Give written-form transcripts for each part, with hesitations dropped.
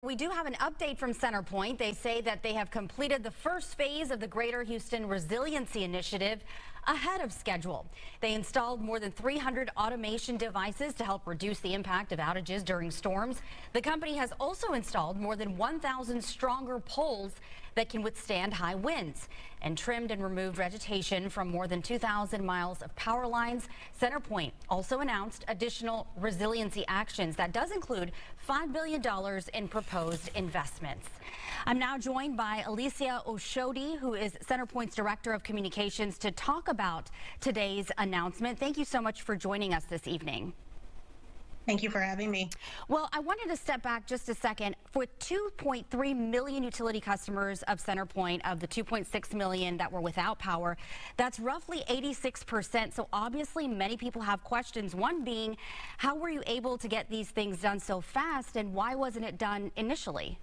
We do have an update from CenterPoint. They say that they have completed the first phase of the Greater Houston Resiliency Initiative ahead of schedule. They installed more than 300 automation devices to help reduce the impact of outages during storms. The company has also installed more than 1,000 stronger poles that can withstand high winds and trimmed and removed vegetation from more than 2,000 miles of power lines. CenterPoint also announced additional resiliency actions that does include $5 billion in proposed investments. I'm now joined by Alyssia Oshodi, who is CenterPoint's Director of Communications, to talk about today's announcement. Thank you so much for joining us this evening. Thank you for having me. Well, I wanted to step back just a second. For 2.3 million utility customers of CenterPoint, of the 2.6 million that were without power, that's roughly 86%. So obviously many people have questions. One being, how were you able to get these things done so fast, and why wasn't it done initially?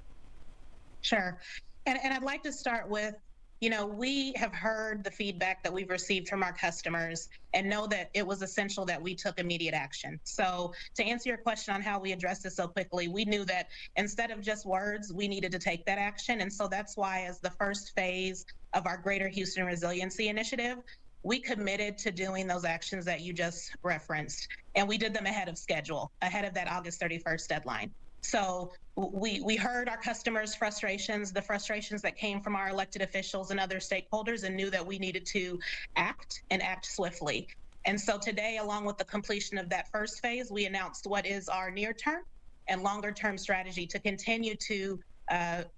Sure. And I'd like to start with, we have heard the feedback that we've received from our customers and know that it was essential that we took immediate action. So to answer your question on how we addressed this so quickly, we knew that instead of just words, we needed to take that action. And so that's why, as the first phase of our Greater Houston Resiliency Initiative, we committed to doing those actions that you just referenced. And we did them ahead of schedule, ahead of that August 31st deadline. So we heard our customers' frustrations, the frustrations that came from our elected officials and other stakeholders, and knew that we needed to act and act swiftly. And so today, along with the completion of that first phase, we announced what is our near-term and longer-term strategy to continue to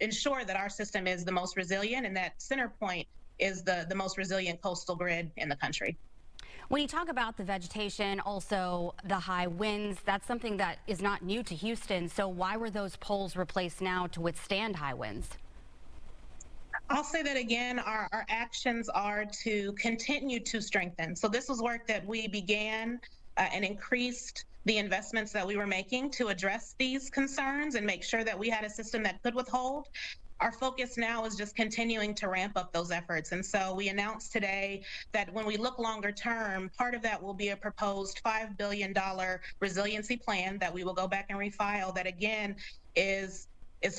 ensure that our system is the most resilient and that CenterPoint is the most resilient coastal grid in the country. When you talk about the vegetation, also the high winds, that's something that is not new to Houston. So why were those poles replaced now to withstand high winds? I'll say that again, our actions are to continue to strengthen. So this was work that we began and increased the investments that we were making to address these concerns and make sure that we had a system that could withhold. Our focus now is just continuing to ramp up those efforts. And so we announced today that when we look longer term, part of that will be a proposed $5 billion resiliency plan that we will go back and refile, that again is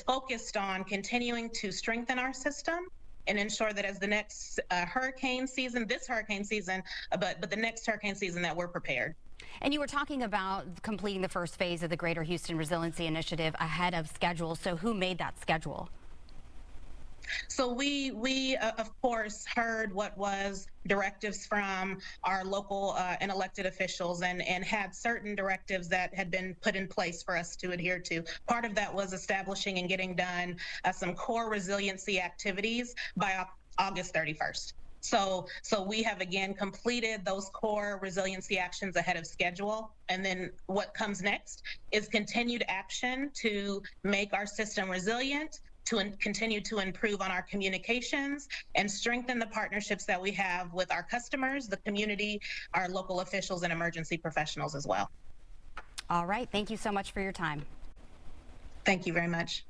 focused on continuing to strengthen our system and ensure that as the next hurricane season, but the next hurricane season, that we're prepared. And you were talking about completing the first phase of the Greater Houston Resiliency Initiative ahead of schedule. So who made that schedule? So we of course heard what was directives from our local and elected officials, and had certain directives that had been put in place for us to adhere to. Part of that was establishing and getting done some core resiliency activities by August 31st. So we have again completed those core resiliency actions ahead of schedule. And then what comes next is continued action to make our system resilient, to continue to improve on our communications and strengthen the partnerships that we have with our customers, the community, our local officials, and emergency professionals as well. All right. Thank you so much for your time. Thank you very much.